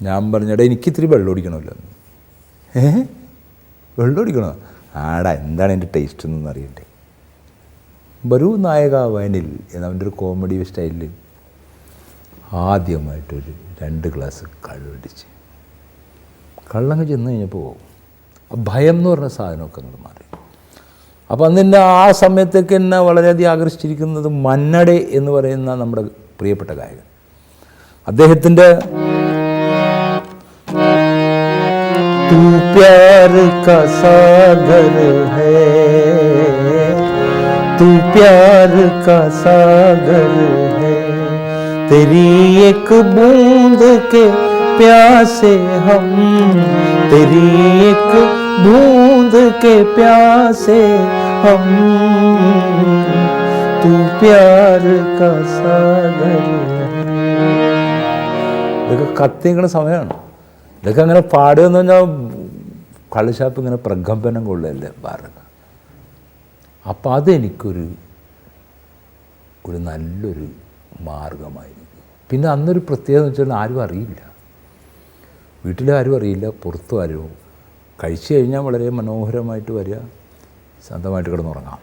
ഞാൻ പറഞ്ഞടാ എനിക്കിത്തിരി വെള്ളം കുടിക്കണമല്ലോ. വെള്ളം കുടിക്കണോ? ആടാ എന്താണ് എൻ്റെ ടേസ്റ്റ് എന്നൊന്നും അറിയണ്ടേ. വരൂ നായക വയനിൽ എന്നവൻ്റെ ഒരു കോമഡി സ്റ്റൈലിൽ ആദ്യമായിട്ടൊരു 2 ഗ്ലാസ് കള്ളടിച്ച് കള്ളങ്ങ് ചെന്ന് കഴിഞ്ഞപ്പോൾ ഭയം എന്ന് പറഞ്ഞ സാധനമൊക്കെ അങ്ങോട്ട് മാറി. അപ്പോൾ അന്ന് ആ സമയത്തേക്ക് എന്നെ വളരെയധികം ആകർഷിച്ചിരിക്കുന്നത് മന്നഡെ എന്ന് പറയുന്ന നമ്മുടെ പ്രിയപ്പെട്ട ഗായകൻ. അദ്ദേഹത്തിൻ്റെ तू प्यार का सागर है, तू प्यार का सागर है, तेरी एक बूंद के प्यासे हम, तेरी एक बूंद के प्यासे हम, तू प्यार का सागर है. ഇതൊക്കെ കത്തിങ്ങണ സമയമാണ്. ഇതൊക്കെ അങ്ങനെ പാടുകയെന്ന് പറഞ്ഞാൽ കള്ളുഷാപ്പ് ഇങ്ങനെ പ്രകമ്പനം കൊള്ളല്ലേ പാടുക. അപ്പം അതെനിക്കൊരു നല്ലൊരു മാർഗമായി. പിന്നെ അന്നൊരു പ്രത്യേകത എന്ന് വെച്ചാൽ ആരും അറിയില്ല, വീട്ടിലാരും അറിയില്ല, പുറത്തും ആരും. കഴിച്ചു കഴിഞ്ഞാൽ വളരെ മനോഹരമായിട്ട് വരിക, സ്വന്തമായിട്ട് കിടന്നുറങ്ങാം.